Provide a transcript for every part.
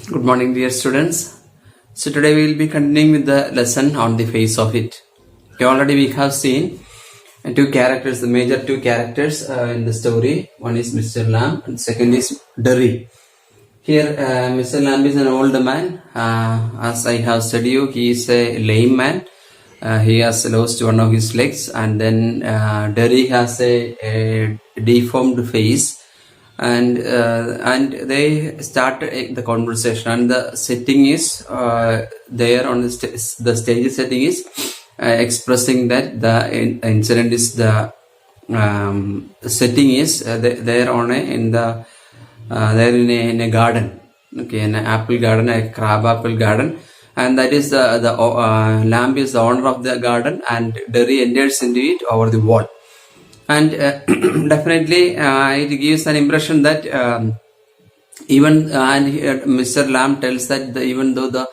Good morning, dear students. So today we will be continuing with the lesson on the face of it. Okay, already we have seen two characters, the major two characters in the story. One is Mr. Lamb and second is Derry. Here, Mr. Lamb is an old man. As I have said you, he is a lame man. He has lost one of his legs, and then Derry has a deformed face. And they start the conversation, and the setting is there on the stage setting is expressing that the incident is the setting is there on there in a garden, okay, an apple garden, a crab apple garden, and that is the Lamb is the owner of the garden, and Derry enters into it over the wall. And definitely it gives an impression that even Mr. Lamb tells that even though the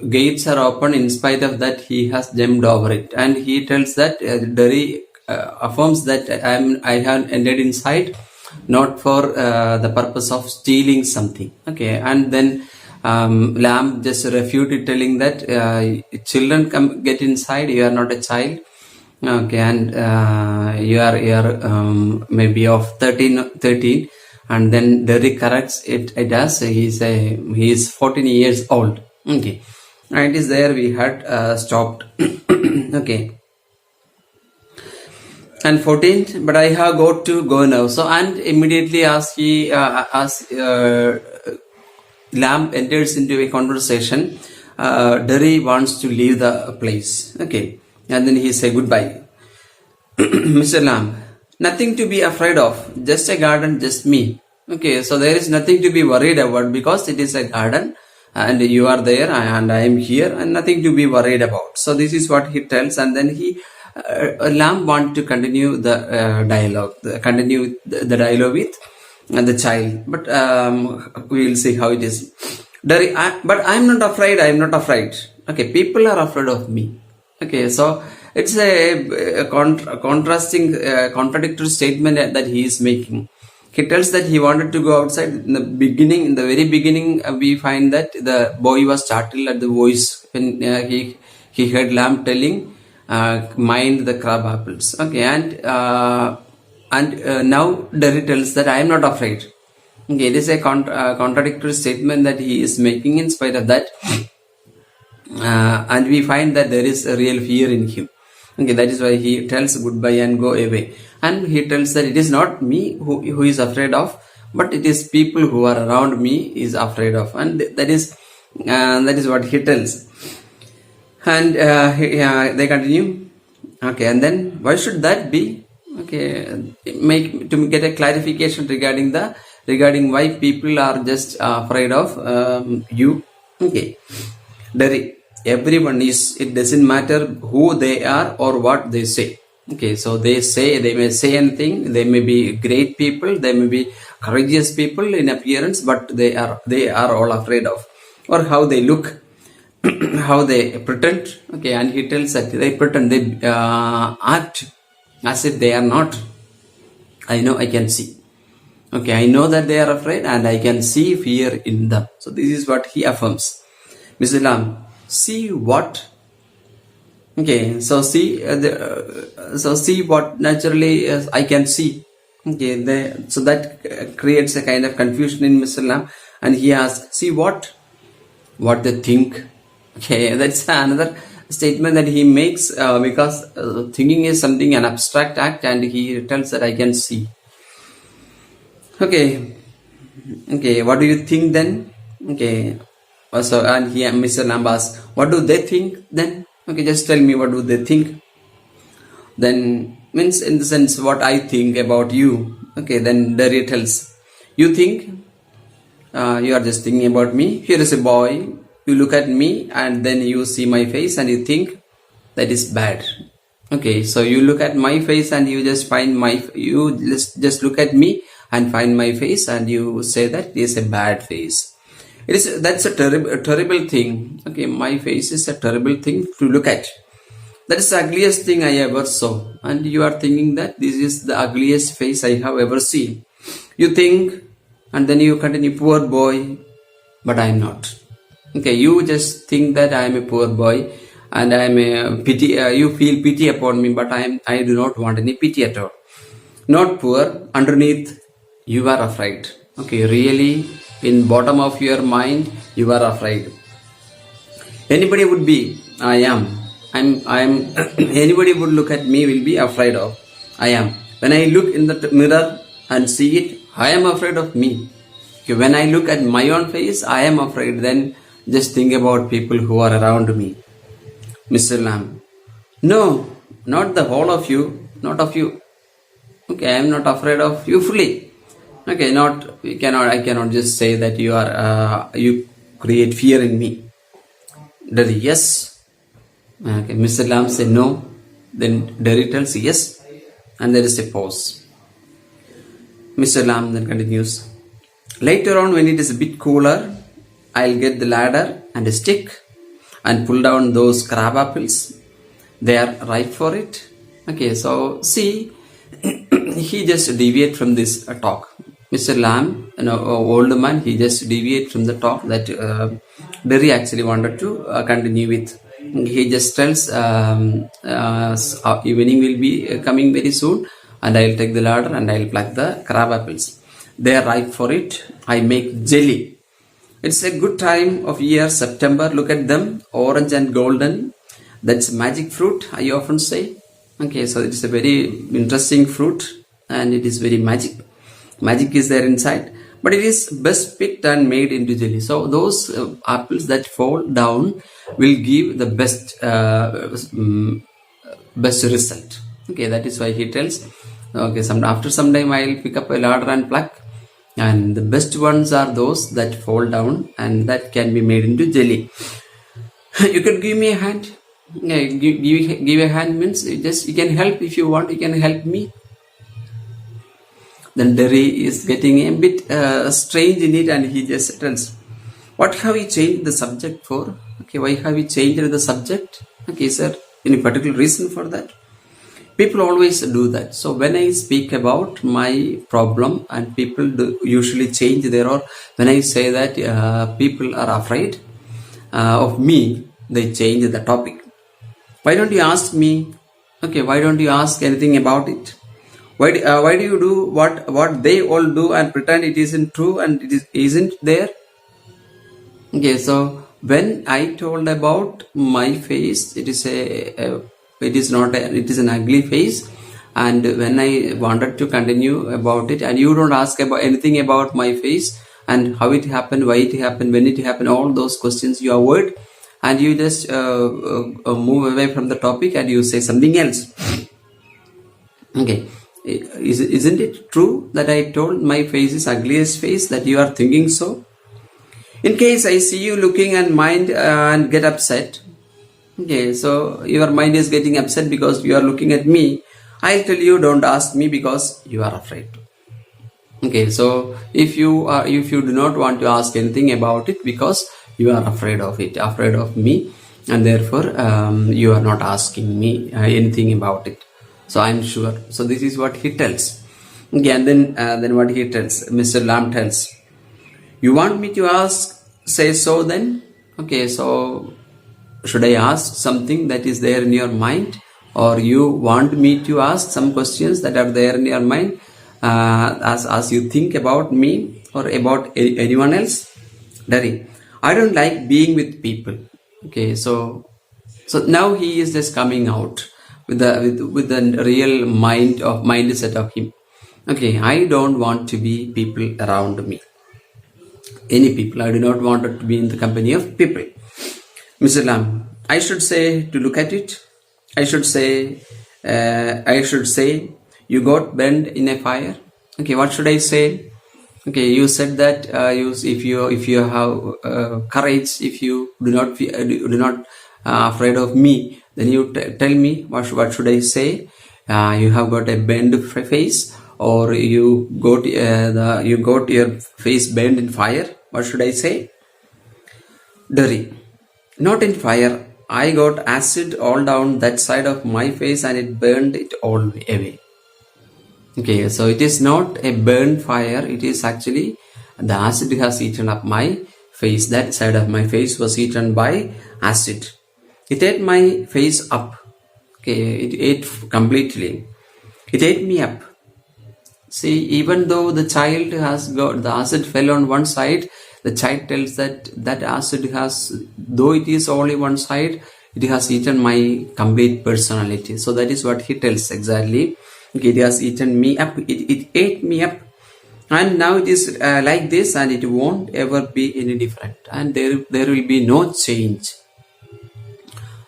gates are open, in spite of that he has jumped over it, and he tells that Derry affirms that I have entered inside not for the purpose of stealing something, okay, and then Lamb just refuted, telling that children come get inside, you are not a child. Okay, and you are maybe of 13, and then Derry corrects it as he is 14 years old. Okay, and it is there we had stopped. Okay, and 14th, but I have got to go now. So, and immediately as Lamb enters into a conversation, Derry wants to leave the place. Okay. And then he say goodbye. Mr. Lamb, nothing to be afraid of, just a garden, just me. Okay, so there is nothing to be worried about because it is a garden and you are there and I am here, and nothing to be worried about. So this is what he tells, and then Lamb want to continue the dialogue, continue the dialogue with the child, but we will see how it is. Derry, but I am not afraid, I am not afraid. Okay, people are afraid of me. Okay, so it's a contrasting, contradictory statement that he is making. He tells that he wanted to go outside. In the very beginning, we find that the boy was startled at the voice when he heard Lamb telling, "Mind the crab apples." Okay, and now Derry tells that I am not afraid. Okay, it is a contradictory statement that he is making. In spite of that. And we find that there is a real fear in him. Okay, that is why he tells goodbye and go away. And he tells that it is not me who is afraid of, but it is people who are around me is afraid of. And that is what he tells. And they continue. Okay, and then why should that be? Okay, to get a clarification regarding why people are just afraid of you. Okay. Derry, everyone is, it doesn't matter who they are or what they say. Okay, so they may say anything, they may be great people, they may be courageous people in appearance, but they are all afraid of, or how they look, how they pretend. Okay, and he tells that they pretend, they act as if they are not. I know, I can see. Okay, I know that they are afraid and I can see fear in them. So this is what he affirms. Mr. Lamb, see what? Okay, so see what naturally I can see. Okay, so that creates a kind of confusion in Mr. Lamb, and he asks, see what? What they think. Okay, that's another statement that he makes because thinking is something, an abstract act, and he tells that I can see. Okay, what do you think then? Okay. So, and here Mr. Lamb asks, what do they think then? Okay, just tell me, what do they think? Then, means in the sense what I think about you. Okay, then Derry tells, you think you are just thinking about me. Here is a boy, you look at me and then you see my face and you think that is bad. Okay, so you look at my face and you just just look at me and find my face and you say that it is a bad face. That's a terrible thing. Okay, my face is a terrible thing to look at. That is the ugliest thing I ever saw. And you are thinking that this is the ugliest face I have ever seen. You think, and then you continue, poor boy, but I am not. Okay, you just think that I am a poor boy and I am a pity. You feel pity upon me, but I do not want any pity at all. Not poor. Underneath, you are afraid. Okay, really, in bottom of your mind, you are afraid. Anybody would be, I am. Anybody would look at me will be afraid of. I am. When I look in the mirror and see it, I am afraid of me. Okay, when I look at my own face, I am afraid. Then just think about people who are around me. Mr. Lamb. No, not the whole of you, not of you. Okay, I am not afraid of you fully. Okay, I cannot just say that you create fear in me. Derry, yes. Okay, Mr. Lamb said no. Then Derry tells yes. And there is a pause. Mr. Lamb then continues. Later on, when it is a bit cooler, I'll get the ladder and a stick and pull down those crab apples. They are ripe for it. Okay, so see, he just deviate from this talk. Mr. Lamb, old man, he just deviate from the talk that Derry actually wanted to continue with. He just tells evening will be coming very soon and I'll take the ladder and I'll pluck the crab apples. They are ripe for it. I make jelly. It's a good time of year, September. Look at them, orange and golden. That's magic fruit, I often say. Okay, so it's a very interesting fruit and it is very magic. Magic is there inside, but it is best picked and made into jelly. So those apples that fall down will give the best result. Okay, that is why he tells. Okay, after some time I'll pick up a ladder and pluck, and the best ones are those that fall down and that can be made into jelly. You can give me a hand. Give a hand means you can help if you want. You can help me. Then Derry is getting a bit strange in it and he just tells, what have you changed the subject for? Okay, why have you changed the subject? Okay, is there any particular reason for that? People always do that. So when I speak about my problem and people usually change their, or when I say that people are afraid of me, they change the topic. Why don't you ask me? Okay, why don't you ask anything about it? Why do you do what they all do and pretend it isn't true and it isn't there? Okay, so when I told about my face, it is an ugly face, and when I wanted to continue about it, and you don't ask about anything about my face and how it happened, why it happened, when it happened, all those questions you avoid, and you just move away from the topic and you say something else. Okay. Isn't it true that I told my face is ugliest face, that you are thinking so? In case I see you looking and mind and get upset, okay, so your mind is getting upset because you are looking at me, I'll tell you don't ask me because you are afraid. Okay, so if you do not want to ask anything about it because you are afraid of it, afraid of me, and therefore you are not asking me anything about it. So I'm sure. So this is what he tells. Okay, and then what he tells, Mr. Lamb tells, you want me to ask, say so then? Okay, so should I ask something that is there in your mind, or you want me to ask some questions that are there in your mind as you think about me or about anyone else? Derry, I don't like being with people. Okay, so now he is just coming out with the real mindset of him. Okay, I don't want to be people around me. Any people. I do not want to be in the company of people. Mr. Lamb, I should say to look at it. I should say you got burned in a fire. Okay, what should I say? Okay, you said that if you have courage, if you do not afraid of me, then you tell me what should I say? You have got a burned face, or you got your face burned in fire. What should I say? Derry, not in fire. I got acid all down that side of my face and it burned it all away. Okay, so it is not a burn fire. It is actually the acid has eaten up my face, that side of my face was eaten by acid. It ate my face up. Okay, it ate completely. It ate me up. See, even though the child has got the acid fell on one side, the child tells that that acid has, though it is only one side, it has eaten my complete personality. So that is what he tells exactly. Okay, it has eaten me up. It ate me up. And now it is like this, and it won't ever be any different. And there will be no change.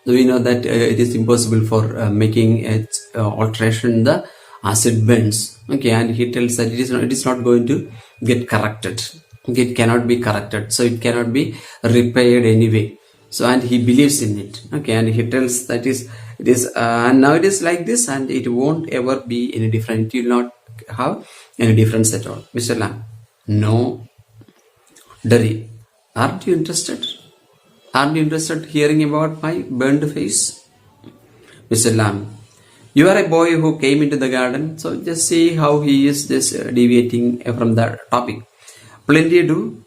So we know that it is impossible for making an alteration in the acid burns. Okay, and he tells that it is not going to get corrected. Okay, it cannot be corrected, so it cannot be repaired anyway. So, and he believes in it. Okay, and he tells that it is and now it is like this, and it won't ever be any different. It will not have any difference at all. Mr. Lam, no. Dari, aren't you interested? Aren't you interested hearing about my burned face? Mr. Lam, you are a boy who came into the garden, so just see how he is just deviating from the topic. Plenty do.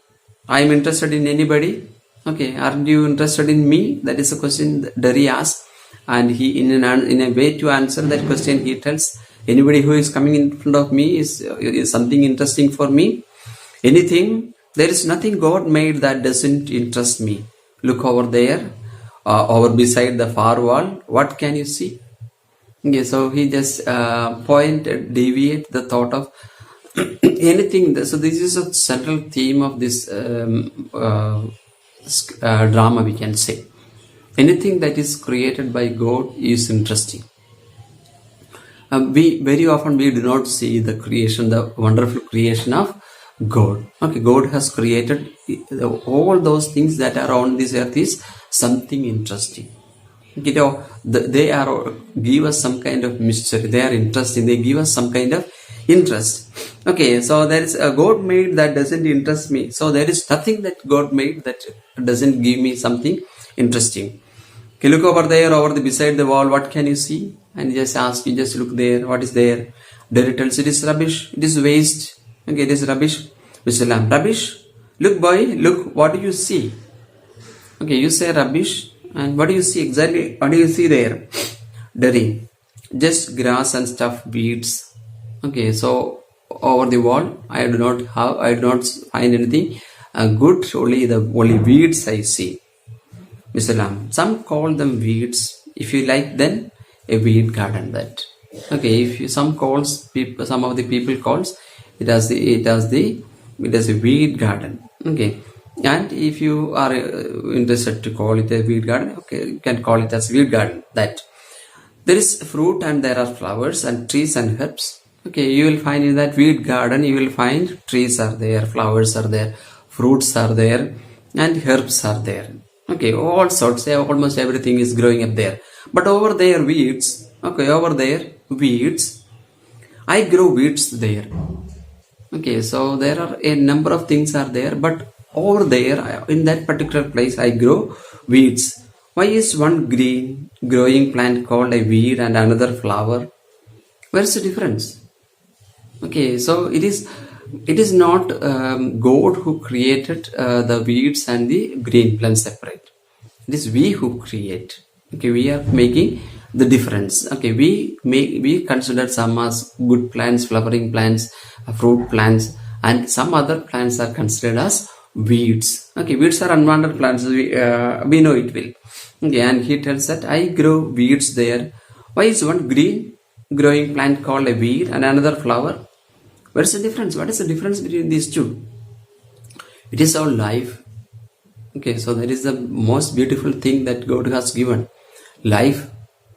I am interested in anybody. Okay, aren't you interested in me? That is a question Dari asks, and he in a way to answer that question, he tells anybody who is coming in front of me is something interesting for me. Anything, there is nothing God made that doesn't interest me. Look over there, over beside the far wall. What can you see? Okay, so he just deviate the thought of anything. So this is a central theme of this drama, we can say. Anything that is created by God is interesting. We very often we do not see the creation, the wonderful creation of God. Okay, God has created all those things that are on this earth is something interesting. You know, they are give us some kind of mystery. They are interesting. They give us some kind of interest. Okay, so there is a God made that doesn't interest me. So there is nothing that God made that doesn't give me something interesting. Okay, look over there, beside the wall. What can you see? And just ask. You just look there. What is there? There it tells it is rubbish. It is waste. Okay, it is rubbish. Mr. Lamb, rubbish. Look, boy. Look. What do you see? Okay, you say rubbish. And what do you see exactly? What do you see there? Dari, just grass and stuff, weeds. Okay, so over the wall, I do not find anything good. Only weeds I see. Mr. Lam, some call them weeds. If you like, then a weed garden. That okay. If you some of the people calls it as a weed garden. Okay. And if you are interested to call it a weed garden, okay, you can call it as weed garden. That there is fruit and there are flowers and trees and herbs. Okay, you will find in that weed garden, you will find trees are there, flowers are there, fruits are there, and herbs are there. Okay, all sorts, almost everything is growing up there. But over there, weeds. Okay, over there, weeds. I grow weeds there. Okay, so there are a number of things are there, but over there, in that particular place, I grow weeds. Why is one green growing plant called a weed and another flower? Where's the difference? Okay, so it is not God who created the weeds and the green plants separate. It is we who create. Okay, we are making the difference. Okay, we consider some as good plants, flowering plants, fruit plants, and some other plants are considered as weeds. Okay, weeds are unwanted plants. We know it will. Okay, and he tells that I grow weeds there. Why is one green growing plant called a weed and another flower? What is the difference? What is the difference between these two? It is our life. Okay, so that is the most beautiful thing that God has given. Life.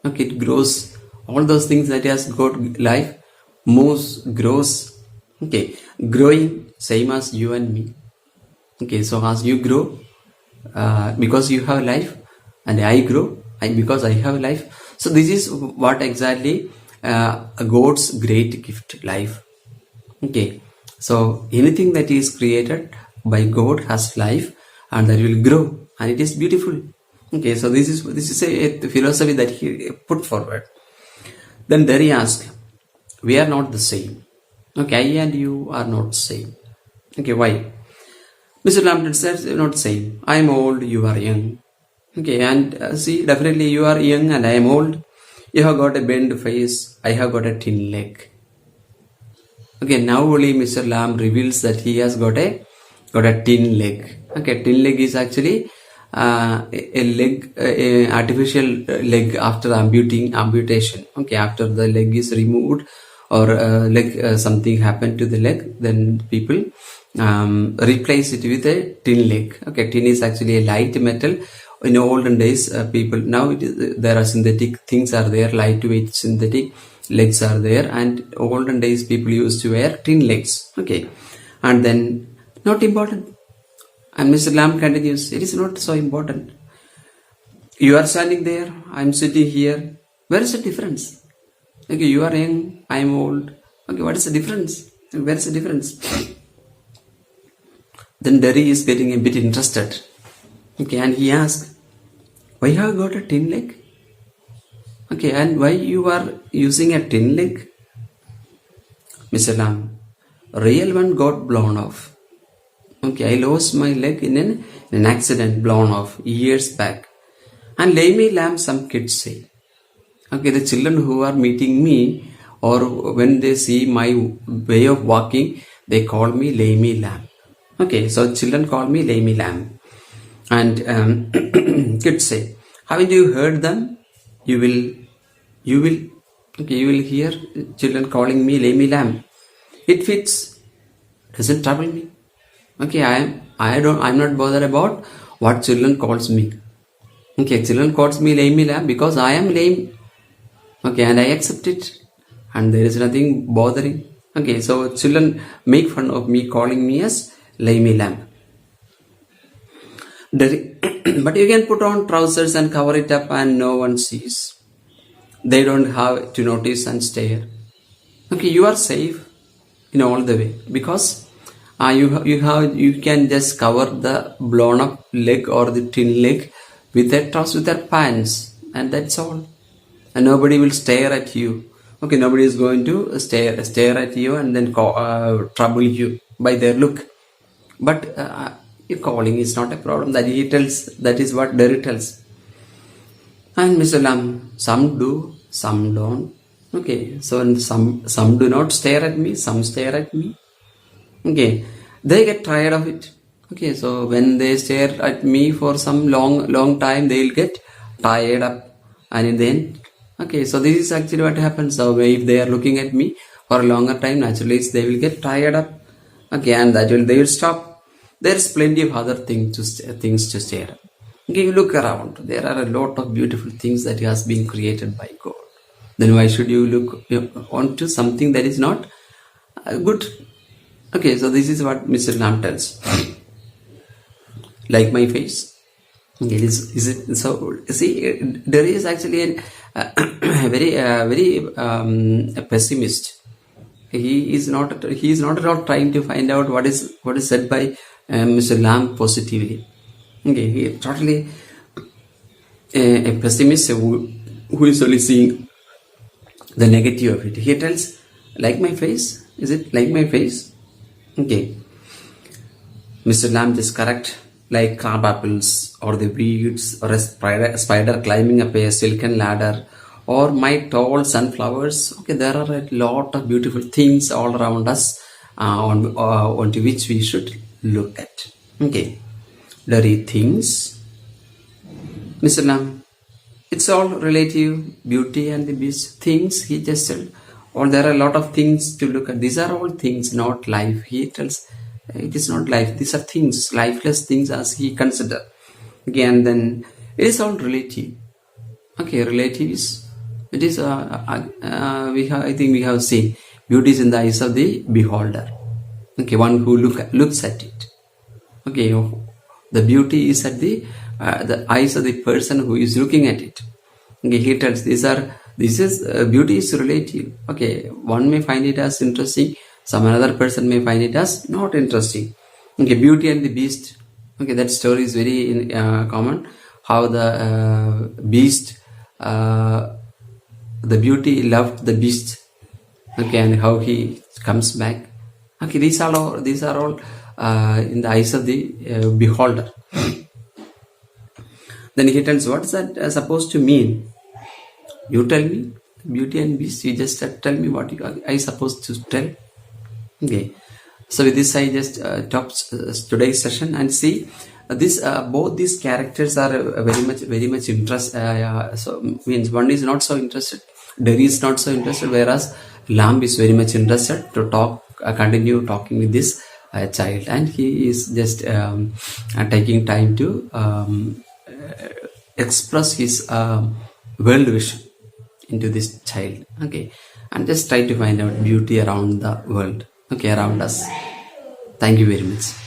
Okay, it grows. All those things that has got life moves, grows. Okay, growing, same as you and me. Okay, so as you grow, because you have life, and I grow, because I have life. So this is what exactly God's great gift, life. Okay, so anything that is created by God has life and that will grow, and it is beautiful. Okay, so this is a philosophy that he put forward. Then there he asked, we are not the same. Okay, I and you are not the same. Okay, why? Mr. Lambton says, not same. I am old, you are young. Okay, and see, definitely you are young and I am old. You have got a bent face, I have got a thin leg. Okay, now only Mr. Lamb reveals that he has got a thin leg. Okay, thin leg is actually a leg, a artificial leg after amputation. Okay, after the leg is removed or something happened to the leg, then people replace it with a tin leg. Okay, tin is actually a light metal. In olden days, people, now there are synthetic things are there, lightweight synthetic legs are there, and olden days people used to wear tin legs. Okay, and then not important. And Mr. Lamb continues, it is not so important. You are standing there, I am sitting here. Where is the difference? Okay, you are young, I am old. Okay, what is the difference? Where is the difference? Then Derry is getting a bit interested. Okay, and he asks, why have you got a tin leg? Okay, and why you are using a tin leg? Mr. Lamb, real one got blown off. Okay, I lost my leg in an accident, blown off years back. And lame lamb, some kids say. Okay, the children who are meeting me, or when they see my way of walking, they call me lame lamb. Okay, so children call me lame lamb. And kids say, haven't you heard them? You will hear children calling me lame lamb. It fits, doesn't trouble me. Okay, I'm not bothered about what children calls me. Okay, children calls me lame lamb because I am lame. Okay, and I accept it, and there is nothing bothering. Okay, so children make fun of me, calling me as lame lamb. But you can put on trousers and cover it up and no one sees. They don't have to notice and stare. Okay, you are safe in all the way because you can just cover the blown up leg or the thin leg with a trouser, with their pants, and that's all. And nobody will stare at you. Okay, nobody is going to stare at you and then trouble you by their look. But your calling is not a problem. That he tells. That is what Derry tells. And Mr. Lamb, some do, some don't. Okay, so some do not stare at me, some stare at me. Okay, they get tired of it. Okay, so when they stare at me for some long time, they'll get tired up, and in the end, okay, so this is actually what happens. So if they are looking at me for a longer time, naturally they will get tired up. Okay, and they will stop. There's plenty of other things to stare at. Okay, you look around. There are a lot of beautiful things that has been created by God. Then why should you look onto something that is not good? Okay, so this is what Mr. Lamb tells. Like my face. Okay, is it so? See, there is actually a very pessimist. He is not at all trying to find out what is said by Mr. Lamb positively. Okay, he is totally a pessimist who is only seeing the negative of it. He tells, like my face? Is it like my face? Okay. Mr. Lamb is correct. Like crab apples or the weeds or a spider climbing up a silken ladder or my tall sunflowers. Okay, there are a lot of beautiful things all around us onto which we should look at. Okay. Dirty things. Mr. Lamb, it's all relative. Beauty and the beast. Things, he just said. Or there are a lot of things to look at. These are all things, not life. He tells it is not life. These are things, lifeless things as he consider. Again, then it is all relative. Okay, relative is, it is, I think we have seen beauty is in the eyes of the beholder. Okay, one who looks at it. Okay, the beauty is at the eyes of the person who is looking at it. Okay, he tells beauty is relative. Okay, one may find it as interesting, some another person may find it as not interesting. Okay, Beauty and the Beast. Okay, that story is very common. How the beast, the beauty loved the beast. Okay, and how he comes back. Okay, these are all in the eyes of the beholder. Then he tells, what's that supposed to mean? You tell me, Beauty and Beast, you just tell me what I supposed to tell. Okay, so with this I just stop today's session and see this both these characters are very much interested. So means one is not so interested, Derry is not so interested, whereas Lamb is very much interested to talk, continue talking with this child, and he is just taking time to express his world vision into this child. Okay, and just try to find out beauty around the world, okay, around us. Thank you very much.